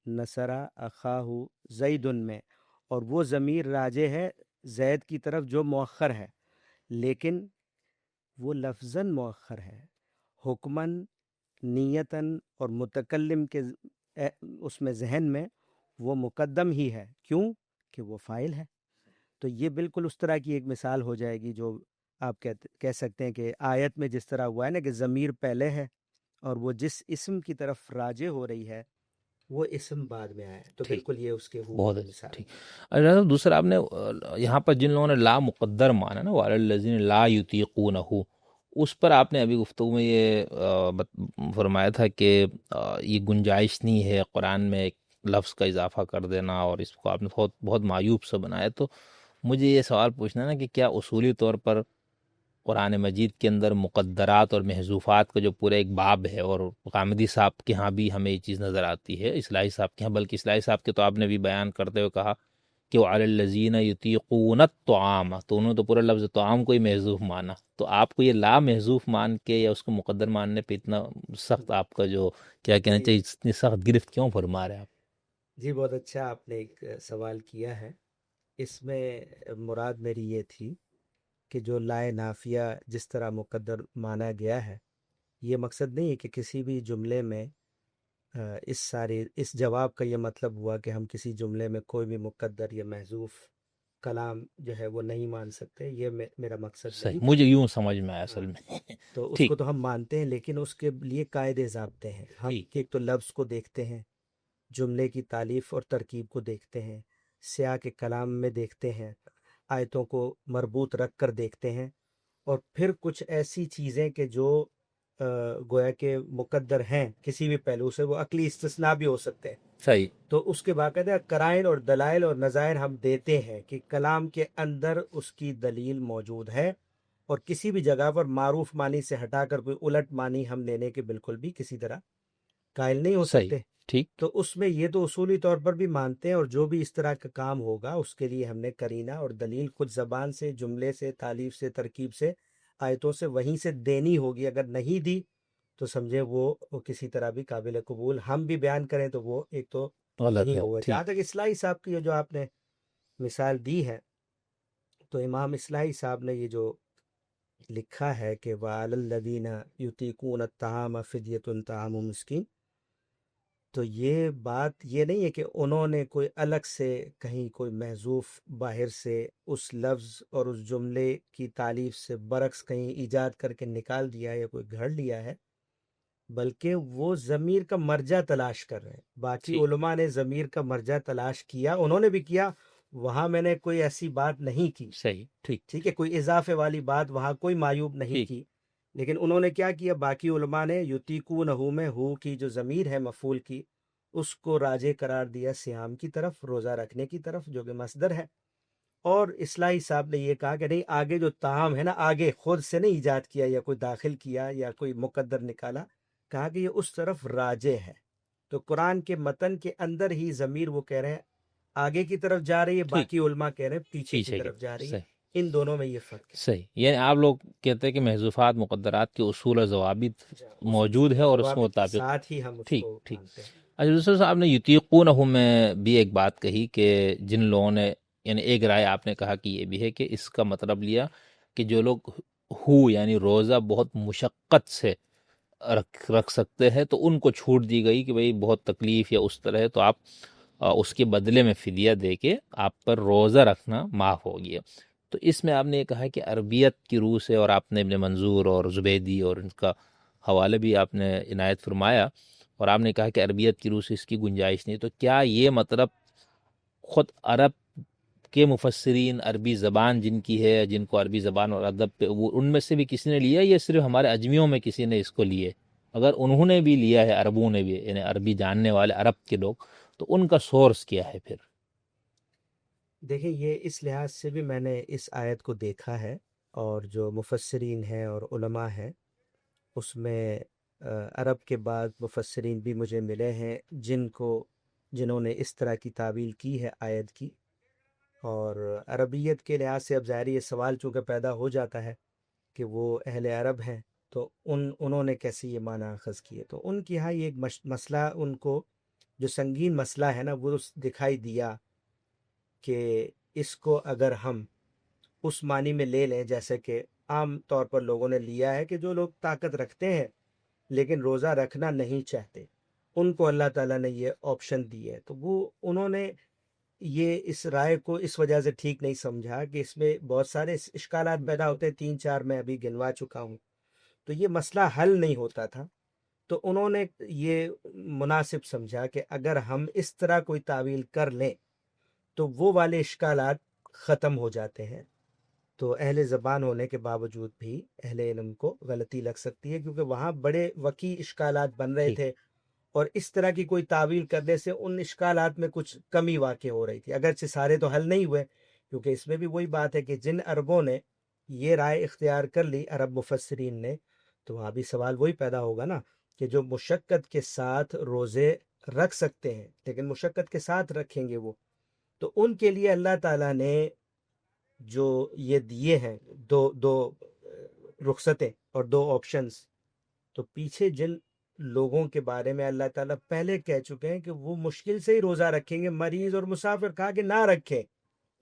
نصر اخاہ زید میں، اور وہ ضمیر راجع ہے زید کی طرف جو مؤخر ہے، لیکن وہ لفظاً مؤخر ہے، حکماً، نیتاً اور متکلم کے اس میں ذہن میں وہ مقدم ہی ہے، کیوں کہ وہ فاعل ہے۔ تو یہ بالکل اس طرح کی ایک مثال ہو جائے گی جو آپ کہہ سکتے ہیں کہ آیت میں جس طرح ہوا ہے نا کہ ضمیر پہلے ہے اور وہ جس اسم کی طرف راجع ہو رہی ہے وہ اسم بعد میں آیا ہے، تو ٹھیک، بالکل یہ اس کے ہو بہت بہو اچھا، مثال ٹھیک۔ ہے۔ اچھا دوسرا آپ نے یہاں پر جن لوگوں نے لا مقدر مانا نا وعلی الذین لا یطیقونہ، اس پر آپ نے ابھی گفتگو میں یہ فرمایا تھا کہ یہ گنجائش نہیں ہے قرآن میں ایک لفظ کا اضافہ کر دینا، اور اس کو آپ نے بہت بہت معیوب سا بنایا، تو مجھے یہ سوال پوچھنا ہے نا کہ کیا اصولی طور پر قرآن مجید کے اندر مقدرات اور محذوفات کا جو پورا ایک باب ہے، اور غامدی صاحب کے ہاں بھی ہمیں یہ چیز نظر آتی ہے، اصلاحی صاحب کے ہاں، بلکہ اصلاحی صاحب کے تو آپ نے بھی بیان کرتے ہوئے کہا کہ وعلی الذین یطیقون الطعام، تو انہوں نے تو پورا لفظ طعام کو ہی محذوف مانا، تو آپ کو یہ لا محذوف مان کے یا اس کو مقدر ماننے پہ اتنا سخت آپ کا جو کیا کہنا جی چاہیے، اتنی سخت گرفت کیوں فرما رہے ہیں آپ؟ جی بہت اچھا آپ نے ایک سوال کیا ہے، اس میں مراد میری یہ تھی کہ جو لائے نافیہ جس طرح مقدر مانا گیا ہے، یہ مقصد نہیں ہے کہ کسی بھی جملے میں اس جواب کا یہ مطلب ہوا کہ ہم کسی جملے میں کوئی بھی مقدر یا محذوف کلام جو ہے وہ نہیں مان سکتے، یہ میرا مقصد صحیح، نہیں تھا۔ مجھے یوں سمجھ میں آیا ہاں، اصل میں تو اس ٹھیک، کو تو ہم مانتے ہیں، لیکن اس کے لیے قاعدے ضابطے ہیں، ہم ٹھیک، ایک تو لفظ کو دیکھتے ہیں، جملے کی تالیف اور ترکیب کو دیکھتے ہیں، سیاق کلام میں دیکھتے ہیں، آیتوں کو مربوط رکھ کر دیکھتے ہیں، اور پھر کچھ ایسی چیزیں کہ جو گویا کہ مقدر ہیں کسی بھی پہلو سے، وہ عقلی استثناء بھی ہو سکتے ہیں، صحیح تو اس کے باقاعدہ قرائن اور دلائل اور نظائر ہم دیتے ہیں کہ کلام کے اندر اس کی دلیل موجود ہے، اور کسی بھی جگہ پر معروف معنی سے ہٹا کر کوئی الٹ معنی ہم لینے کے بالکل بھی کسی طرح قائل نہیں ہو صحیح سکتے۔ ٹھیک تو اس میں یہ تو اصولی طور پر بھی مانتے ہیں، اور جو بھی اس طرح کا کام ہوگا اس کے لیے ہم نے کرینہ اور دلیل خود زبان سے، جملے سے، تالیف سے، ترکیب سے، آیتوں سے، وہیں سے دینی ہوگی۔ اگر نہیں دی تو سمجھے وہ کسی طرح بھی قابل قبول ہم بھی بیان کریں تو وہ ایک تو غلط نہیں ہے ہوگا۔ ٹھیک جہاں تک اصلاحی صاحب کی جو آپ نے مثال دی ہے، تو امام اصلاحی صاحب نے یہ جو لکھا ہے کہ وَعَلَى الَّذِينَ يُطِيقُونَ الطَّعَامَ فِدْيَةٌ طَعَامُ مِسْكِينٍ، تو یہ بات یہ نہیں ہے کہ انہوں نے کوئی الگ سے کہیں کوئی محذوف باہر سے اس لفظ اور اس جملے کی تالیف سے برعکس کہیں ایجاد کر کے نکال دیا یا کوئی گھڑ لیا ہے، بلکہ وہ ضمیر کا مرجع تلاش کر رہے ہیں۔ باقی ٹھیک علماء نے ضمیر کا مرجع تلاش کیا، انہوں نے بھی کیا، وہاں میں نے کوئی ایسی بات نہیں کی، صحیح ٹھیک ٹھیک ہے، کوئی اضافے والی بات وہاں کوئی معیوب نہیں ٹھیک کی، لیکن انہوں نے کیا کیا، باقی علماء نے یطیقونہ میں ہو کی جو ضمیر ہے مفعول کی، اس کو راجع قرار دیا صیام کی طرف، روزہ رکھنے کی طرف، جو کہ مصدر ہے۔ اور اصلاحی صاحب نے یہ کہا کہ نہیں، آگے جو طعام ہے نا، آگے خود سے نہیں ایجاد کیا یا کوئی داخل کیا یا کوئی مقدر نکالا، کہا کہ یہ اس طرف راجع ہے۔ تو قرآن کے متن کے اندر ہی ضمیر وہ کہہ رہے ہیں آگے کی طرف جا رہی ہے، ٹھیک باقی علماء کہہ رہے ہیں پیچھے کی پیچھے کی طرف جا رہی ہے۔ صحیح ان دونوں میں یہ فرق ہے۔ صحیح، یعنی آپ لوگ کہتے ہیں کہ محذوفات مقدرات کے اصول و ضوابط موجود ہے اصول اور اس کے ضوابط کے مطابق ساتھ ہی ہم اس ٹھیک کو ٹھیک۔ مانتے ہیں۔ اچھا دوسرے صاحب نے یطیقونہ میں بھی ایک بات کہی کہ جن لوگوں نے، یعنی ایک رائے آپ نے کہا کہ یہ بھی ہے کہ اس کا مطلب لیا کہ جو لوگ یعنی روزہ بہت مشقت سے رکھ سکتے ہیں تو ان کو چھوٹ دی گئی کہ بھئی بہت تکلیف یا اس طرح ہے تو آپ اس کے بدلے میں فدیہ دے کے آپ پر روزہ رکھنا معاف ہو گیا۔ تو اس میں آپ نے یہ کہا کہ عربیت کی روح سے، اور آپ نے ابن منظور اور زبیدی اور ان کا حوالہ بھی آپ نے عنایت فرمایا، اور آپ نے کہا کہ عربیت کی روح سے اس کی گنجائش نہیں، تو کیا یہ مطلب خود عرب کے مفسرین، عربی زبان جن کی ہے، جن کو عربی زبان اور ادب پہ، وہ ان میں سے بھی کسی نے لیا، یا صرف ہمارے اجمیوں میں کسی نے اس کو لیے؟ اگر انہوں نے بھی لیا ہے، عربوں نے بھی، یعنی عربی جاننے والے عرب کے لوگ، تو ان کا سورس کیا ہے پھر؟ دیکھیں، یہ اس لحاظ سے بھی میں نے اس آیت کو دیکھا ہے، اور جو مفسرین ہیں اور علماء ہیں اس میں عرب کے بعد مفسرین بھی مجھے ملے ہیں جنہوں نے اس طرح کی تعویل کی ہے آیت کی۔ اور عربیت کے لحاظ سے اب ظاہر یہ سوال چونکہ پیدا ہو جاتا ہے کہ وہ اہل عرب ہیں، تو انہوں نے کیسے یہ معنی اخذ کیے، تو ان کی ہاں یہ ایک مسئلہ، ان کو جو سنگین مسئلہ ہے نا، وہ دکھائی دیا کہ اس کو اگر ہم اس معنی میں لے لیں جیسے کہ عام طور پر لوگوں نے لیا ہے، کہ جو لوگ طاقت رکھتے ہیں لیکن روزہ رکھنا نہیں چاہتے، ان کو اللہ تعالیٰ نے یہ آپشن دی ہے، تو انہوں نے یہ اس رائے کو اس وجہ سے ٹھیک نہیں سمجھا کہ اس میں بہت سارے اشکالات پیدا ہوتے ہیں، 3 4 میں ابھی گنوا چکا ہوں، تو یہ مسئلہ حل نہیں ہوتا تھا۔ تو انہوں نے یہ مناسب سمجھا کہ اگر ہم اس طرح کوئی تعویل کر لیں تو وہ والے اشکالات ختم ہو جاتے ہیں۔ تو اہل زبان ہونے کے باوجود بھی اہل علم کو غلطی لگ سکتی ہے، کیونکہ وہاں بڑے وسیع اشکالات بن رہے ٹھیک تھے، اور اس طرح کی کوئی تعویل کرنے سے ان اشکالات میں کچھ کمی واقع ہو رہی تھی، اگرچہ سارے تو حل نہیں ہوئے، کیونکہ اس میں بھی وہی بات ہے کہ جن عربوں نے یہ رائے اختیار کر لی، عرب مفسرین نے، تو وہاں بھی سوال وہی پیدا ہوگا نا کہ جو مشقت کے ساتھ روزے رکھ سکتے ہیں، لیکن مشقت کے ساتھ رکھیں گے وہ، تو ان کے لیے اللہ تعالیٰ نے جو یہ دیے ہیں دو رخصتیں اور 2 آپشنز، تو پیچھے جن لوگوں کے بارے میں اللہ تعالیٰ پہلے کہہ چکے ہیں کہ وہ مشکل سے ہی روزہ رکھیں گے، مریض اور مسافر، کہا کہ نہ رکھیں،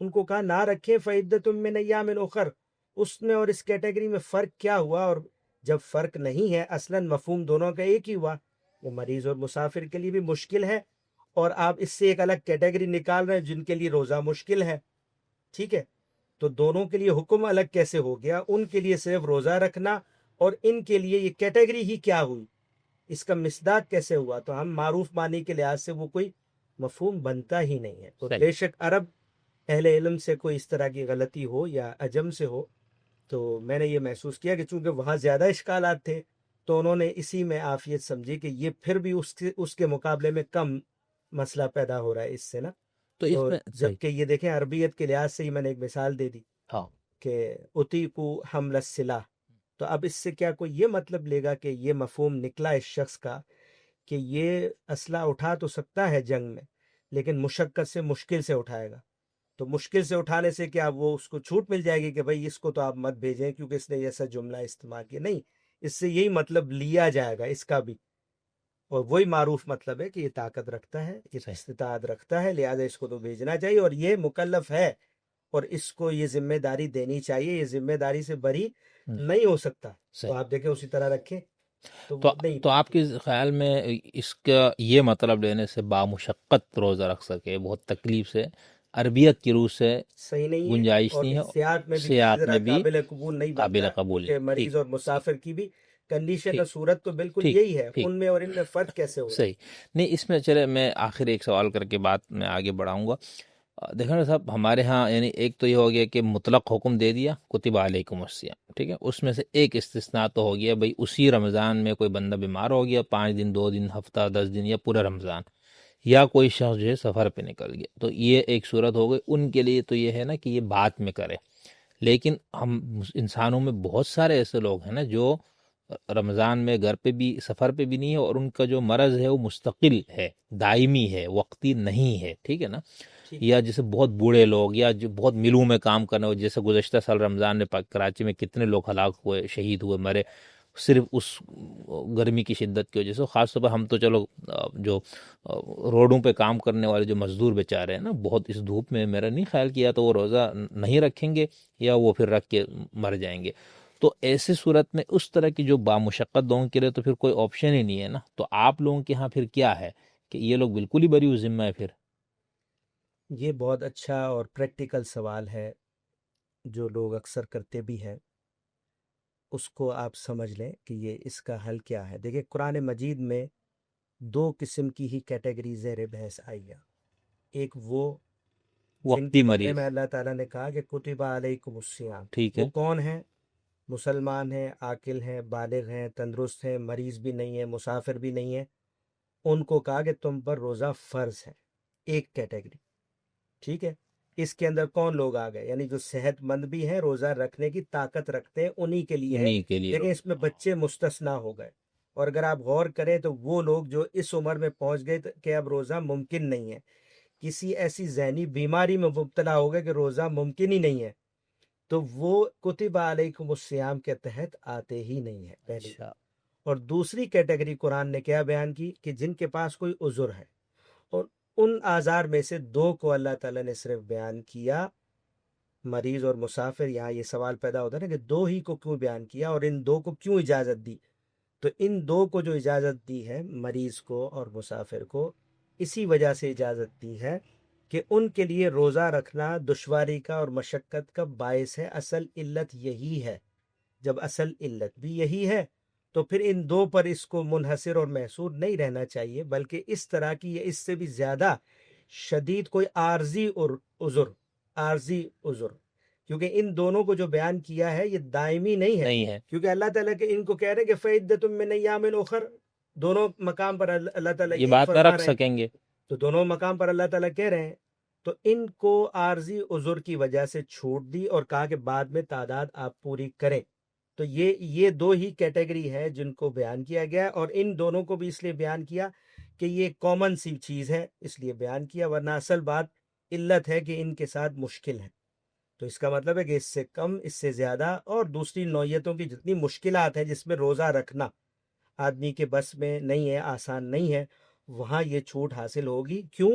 ان کو کہا نہ رکھیں، فعدۃ من ایام اخر۔ اس میں اور اس کیٹیگری میں فرق کیا ہوا؟ اور جب فرق نہیں ہے، اصلاً مفہوم دونوں کا ایک ہی ہوا، وہ مریض اور مسافر کے لیے بھی مشکل ہے، اور آپ اس سے ایک الگ کیٹیگری نکال رہے ہیں جن کے لیے روزہ مشکل ہے، ٹھیک ہے؟ تو دونوں کے لیے حکم الگ کیسے ہو گیا؟ ان کے لیے صرف روزہ رکھنا، اور ان کے لیے یہ کیٹیگری ہی کیا ہوئی؟ اس کا مصداق کیسے ہوا؟ تو ہم معروف معنی کے لحاظ سے وہ کوئی مفہوم بنتا ہی نہیں ہے۔ تو صحیح بے شک عرب اہل علم سے کوئی اس طرح کی غلطی ہو یا عجم سے ہو، تو میں نے یہ محسوس کیا کہ چونکہ وہاں زیادہ اشکالات تھے تو انہوں نے اسی میں عافیت سمجھی کہ یہ پھر بھی اس کے مقابلے میں کم مسئلہ پیدا ہو رہا ہے اس سے نا. تو اس تو میں صحیح. جبکہ یہ دیکھیں عربیت کے لحاظ سے ہی میں نے ایک مثال دے دی ہاں کہ اطیقو حمل السلاح. تو اب اس سے کیا کوئی یہ مطلب لے گا کہ یہ مفہوم نکلا اس شخص کا کہ یہ اسلحہ اٹھا تو سکتا ہے جنگ میں لیکن مشقت سے مشکل سے اٹھائے گا. تو مشکل سے اٹھانے سے کیا وہ اس کو چھوٹ مل جائے گی کہ بھائی اس کو تو آپ مت بھیجیں کیونکہ اس نے ایسا جملہ استعمال کیا؟ نہیں، اس سے یہی مطلب لیا جائے گا اس کا بھی. اور وہی معروف مطلب ہے کہ یہ طاقت رکھتا ہے، یہ صحیح. استطاعت رکھتا ہے، لہٰذا اس کو تو بھیجنا چاہیے اور یہ مکلف ہے اور اس کو یہ ذمہ داری دینی چاہیے. یہ ذمہ داری سے بری نہیں ہو سکتا. تو صحیح. آپ دیکھیں اسی طرح رکھیں تو تو وہ نہیں. تو آپ کے خیال میں اس کا یہ مطلب لینے سے بامشقت روزہ رکھ سکے بہت تکلیف سے، عربیت کی روح سے صحیح نہیں ہے گنجائش اور نہیں ہے، احتیاط میں بھی کسی سیاحت طرح میں بھی قابل قبول نہیں قابل بنتا قبول کہ نہیں. ٹھیک مریض اور مسافر کی بھی کنڈیشن اور ٹھیک صورت تو بالکل ٹھیک یہی ہے. ٹھیک ان میں اور ان میں فرق کیسے ہو رہا ہے؟ صحیح. نہیں اس میں چلے میں آخر ایک سوال کر کے بات میں آگے بڑھاؤں گا. دیکھیں نا صاحب، ہمارے ہاں یعنی ایک تو یہ ہو گیا کہ مطلق حکم دے دیا کتب علیکم الصیام، ٹھیک ہے، اس میں سے ایک استثناء تو ہو گیا بھئی اسی رمضان میں کوئی بندہ بیمار ہو گیا 5 دن 2 دن ہفتہ 10 دن یا پورا رمضان، یا کوئی شخص جو ہے سفر پہ نکل گیا، تو یہ ایک صورت ہو گئی. ان کے لیے تو یہ ہے نا کہ یہ بات میں کرے. لیکن ہم انسانوں میں بہت سارے ایسے لوگ ہیں نا جو رمضان میں گھر پہ بھی سفر پہ بھی نہیں ہے اور ان کا جو مرض ہے وہ مستقل ہے، دائمی ہے، وقتی نہیں ہے، ٹھیک ہے نا. ٹھیک یا جیسے بہت بوڑھے لوگ یا جو بہت ملوں میں کام کرنے والے، جیسے گزشتہ سال رمضان میں کراچی میں کتنے لوگ ہلاک ہوئے، شہید ہوئے، مرے صرف اس گرمی کی شدت کی وجہ سے. خاص طور پر ہم تو چلو جو روڈوں پہ کام کرنے والے جو مزدور بیچارے ہیں نا، بہت اس دھوپ میں میرا نہیں خیال کیا تو وہ روزہ نہیں رکھیں گے یا وہ پھر رکھ کے مر جائیں گے. تو ایسے صورت میں اس طرح کی جو بامشقت لوگوں کے لیے تو پھر کوئی آپشن ہی نہیں ہے نا. تو آپ لوگوں کے ہاں پھر کیا ہے کہ یہ لوگ بالکل ہی بری ذمہ ہے پھر؟ یہ بہت اچھا اور پریکٹیکل سوال ہے جو لوگ اکثر کرتے بھی ہیں. اس کو آپ سمجھ لیں کہ یہ اس کا حل کیا ہے. دیکھیں قرآن مجید میں 2 قسم کی ہی کیٹیگری زیر بحث آئی ہے. ایک وہ جن وقتی کے بارے مریض، میں اللہ تعالیٰ نے کہا کہ کتب علیکم الصیام. ٹھیک وہ ہے. کون ہیں؟ مسلمان ہیں، عاقل ہیں، بالغ ہیں، تندرست ہیں، مریض بھی نہیں ہے، مسافر بھی نہیں ہے. ان کو کہا کہ تم پر روزہ فرض ہے. ایک کیٹیگری. ٹھیک ہے. اس کے اندر کون لوگ آ گئے؟ یعنی جو صحت مند بھی ہیں، روزہ رکھنے کی طاقت رکھتے ہیں، انہی کے لیے ہے. انہی کے لیے لیکن اس میں بچے مستثنا ہو گئے. اور اگر آپ غور کریں تو وہ لوگ جو اس عمر میں پہنچ گئے کہ اب روزہ ممکن نہیں ہے، کسی ایسی ذہنی بیماری میں مبتلا ہو گئے کہ روزہ ممکن ہی نہیں ہے، تو وہ کتب علیکم الصیام کے تحت آتے ہی نہیں ہے پہلی. اچھا. اور دوسری کیٹیگری قرآن نے کیا بیان کی کہ جن کے پاس کوئی عذر ہے، اور ان آزار میں سے 2 کو اللہ تعالیٰ نے صرف بیان کیا، مریض اور مسافر. یہاں یہ سوال پیدا ہوتا ہے نا کہ 2 ہی کو کیوں بیان کیا اور ان 2 کو کیوں اجازت دی؟ تو ان 2 کو جو اجازت دی ہے، مریض کو اور مسافر کو، اسی وجہ سے اجازت دی ہے کہ ان کے لیے روزہ رکھنا دشواری کا اور مشقت کا باعث ہے. اصل علت یہی ہے. جب اصل علت بھی یہی ہے تو پھر ان 2 پر اس کو منحصر اور محصور نہیں رہنا چاہیے، بلکہ اس طرح کی یا اس سے بھی زیادہ شدید کوئی عارضی عذر، کیونکہ ان دونوں کو جو بیان کیا ہے یہ دائمی نہیں ہے. نہیں ہے. کیونکہ اللہ تعالیٰ کے ان کو کہہ رہے ہیں کہ فَعِدَّةٌ مِّنْ أَيَّامٍ أُخَرَ. دونوں مقام پر اللہ تعالیٰ یہ یہی بات نہ فرما رکھ رہے ہیں. سکیں گے. تو دونوں مقام پر اللہ تعالیٰ کہہ رہے ہیں. تو ان کو عارضی عذر کی وجہ سے چھوٹ دی اور کہا کہ بعد میں تعداد آپ پوری کریں. تو یہ 2 ہی کیٹیگری ہے جن کو بیان کیا گیا، اور ان دونوں کو بھی اس لیے بیان کیا کہ یہ کامن سی چیز ہے، اس لیے بیان کیا. ورنہ اصل بات علت ہے کہ ان کے ساتھ مشکل ہے. تو اس کا مطلب ہے کہ اس سے کم، اس سے زیادہ اور دوسری نوعیتوں کی جتنی مشکلات ہیں جس میں روزہ رکھنا آدمی کے بس میں نہیں ہے، آسان نہیں ہے، وہاں یہ چھوٹ حاصل ہوگی. کیوں؟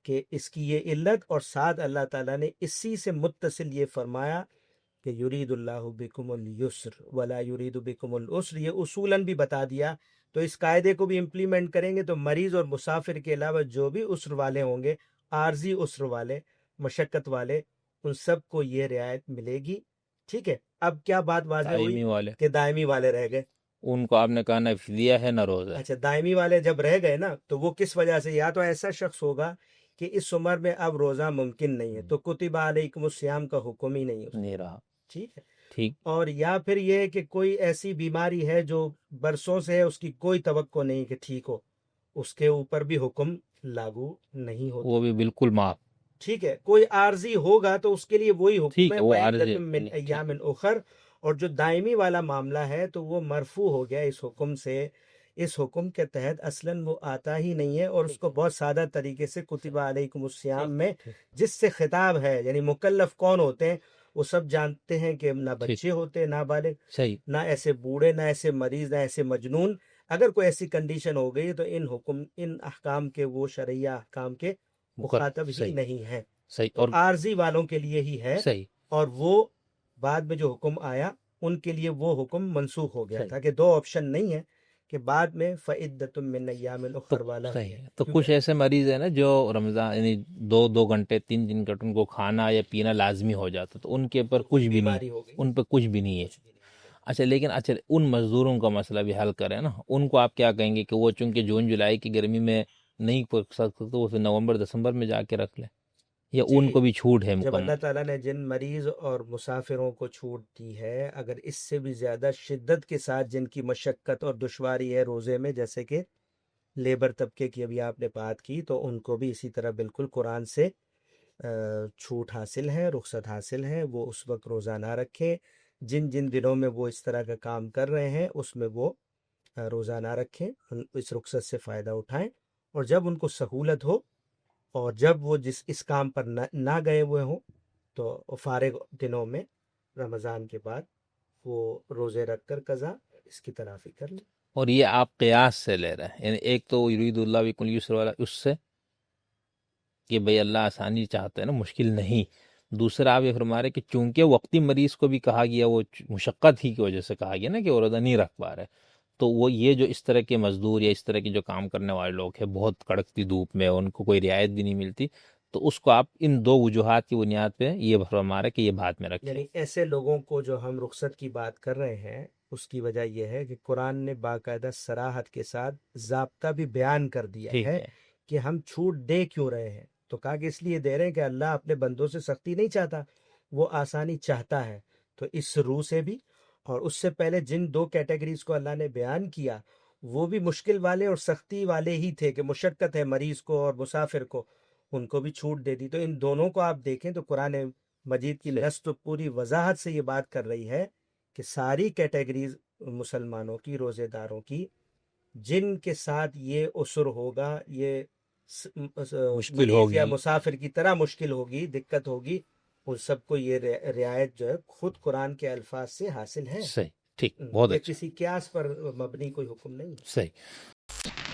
کہ اس کی یہ علت، اور ساتھ اللہ تعالیٰ نے اسی سے متصل یہ فرمایا کہ یرید اللہ بکم اليسر ولا یرید بکم العسر. یہ اصولاً بھی بتا دیا. تو اس قاعدے کو بھی امپلیمنٹ کریں گے تو مریض اور مسافر کے علاوہ جو بھی عسر والے ہوں گے، عارضی عسر والے، مشقت والے، ان سب کو یہ رعایت ملے گی. ٹھیک ہے. اب کیا بات واضح ہوئی دائمی والے کہ دائمی والے رہ گئے. ان کو آپ نے کہا نہ فدیہ ہے نہ روزہ ہے. اچھا، دائمی والے جب رہ گئے نا تو وہ کس وجہ سے؟ یا تو ایسا شخص ہوگا کہ اس عمر میں اب روزہ ممکن نہیں ہے تو کتب علیکم الصیام کا حکم ہی نہیں ہے. نہیں رہا. ٹھیک ہے، ٹھیک، اور یا پھر یہ کہ کوئی ایسی بیماری ہے جو برسوں سے ہے، اس کی کوئی توقع نہیں کہ ٹھیک ہو، اس کے اوپر بھی حکم لاگو نہیں ہوتا. وہ بھی بالکل معاف. ٹھیک ہے، کوئی عارضی ہوگا تو اس کے لیے وہی حکم ٹھیک ہے ہے، وہ عارض فَعِدَّةٌ مِّنْ أَيَّامٍ أُخَرَ. اور جو دائمی والا معاملہ ہے تو وہ مرفوع ہو گیا اس حکم سے. اس حکم کے تحت اصلاً وہ آتا ہی نہیں ہے، اور اس کو بہت سادہ طریقے سے کتب علیکم الصیام میں جس سے خطاب ہے، یعنی مکلف کون ہوتے ہیں وہ سب جانتے ہیں کہ نہ ٹھیک، بچے ہوتے، نہ بالغ، صحیح، نہ ایسے بوڑھے، نہ ایسے مریض، نہ ایسے مجنون. اگر کوئی ایسی کنڈیشن ہو گئی تو ان احکام کے، وہ شرعیہ احکام کے مخاطب ہی صحیح، نہیں ہے. صحیح تو اور عارضی والوں کے لیے ہی ہے، صحیح، اور وہ بعد میں جو حکم آیا ان کے لیے وہ حکم منسوخ ہو گیا صحیح. تھا کہ دو آپشن نہیں ہے کہ بعد میں فَعِدَّةٌ مِّنْ أَيَّامٍ تو أُخَرَ والا ہی صحیح ہے. ہے. تو کیونکہ کچھ ایسے مریض ہیں نا جو رمضان یعنی 2 گھنٹے 3 گھنٹے ان کو کھانا یا پینا لازمی ہو جاتا، تو ان کے اوپر تو کوئی کچھ بھی نہیں، بیماری ہو گئی، ان پہ کچھ بھی نہیں ہے. کچھ بھی نہیں ہے. اچھا، لیکن اچھا ان مزدوروں کا مسئلہ بھی حل کریں نا. ان کو آپ کیا کہیں گے کہ وہ چونکہ جون جولائی کی گرمی میں نہیں پک سکتے تو وہ پھر نومبر دسمبر میں جا کے رکھ لیں، یا جی، ان کو بھی چھوٹ ہے جب اللہ مکمل؟ تعالیٰ نے جن مریض اور مسافروں کو چھوٹ دی ہے، اگر اس سے بھی زیادہ شدت کے ساتھ جن کی مشقت اور دشواری ہے روزے میں، جیسے کہ لیبر طبقے کی ابھی آپ نے بات کی، تو ان کو بھی اسی طرح بالکل قرآن سے چھوٹ حاصل ہے، رخصت حاصل ہے. وہ اس وقت روزہ نہ رکھیں. جن جن دنوں میں وہ اس طرح کا کام کر رہے ہیں اس میں وہ روزہ نہ رکھیں، اس رخصت سے فائدہ اٹھائیں. اور جب ان کو سہولت ہو اور جب وہ اس کام پر نہ گئے ہوئے ہوں تو فارغ دنوں میں رمضان کے بعد وہ روزے رکھ کر قضا اس کی تلافی کر لیں. اور یہ آپ قیاس سے لے رہے ہیں، یعنی ایک تو یرید اللہ بکم الیسر والا اس سے کہ بھئی اللہ آسانی چاہتے ہیں نا، مشکل نہیں. دوسرا آپ یہ فرما رہے کہ چونکہ وقتی مریض کو بھی کہا گیا، وہ مشقت ہی کی وجہ سے کہا گیا نا کہ وہ روزہ نہیں رکھ پا رہے، تو وہ یہ جو اس طرح کے مزدور یا اس طرح کے جو کام کرنے والے لوگ ہیں بہت کڑکتی دھوپ میں، ان کو کوئی رعایت بھی نہیں ملتی، تو اس کو آپ ان 2 وجوہات کی بنیاد پہ یہ فرما رہے کہ یہ بات میں رکھیں. یعنی ایسے لوگوں کو جو ہم رخصت کی بات کر رہے ہیں، اس کی وجہ یہ ہے کہ قرآن نے باقاعدہ صراحت کے ساتھ ضابطہ بھی بیان کر دیا ٹھیک ہے ہے، کہ ہم چھوٹ دے کیوں رہے ہیں. تو کہا کہ اس لیے دے رہے ہیں کہ اللہ اپنے بندوں سے سختی نہیں چاہتا، وہ آسانی چاہتا ہے. تو اس روح سے بھی، اور اس سے پہلے جن 2 کیٹیگریز کو اللہ نے بیان کیا وہ بھی مشکل والے اور سختی والے ہی تھے کہ مشقت ہے مریض کو اور مسافر کو، ان کو بھی چھوٹ دے دی. تو ان دونوں کو آپ دیکھیں تو قرآن مجید کی نص تو پوری وضاحت سے یہ بات کر رہی ہے کہ ساری کیٹیگریز مسلمانوں کی، روزے داروں کی، جن کے ساتھ یہ عسر ہوگا، یہ مشکل مریض یا ہوگی. مسافر کی طرح مشکل ہوگی، دقت ہوگی، ان سب کو یہ رعایت جو ہے خود قرآن کے الفاظ سے حاصل ہے. صحیح، ٹھیک، بہت یہ اچھا، کسی قیاس پر مبنی کوئی حکم نہیں ہے. صحیح.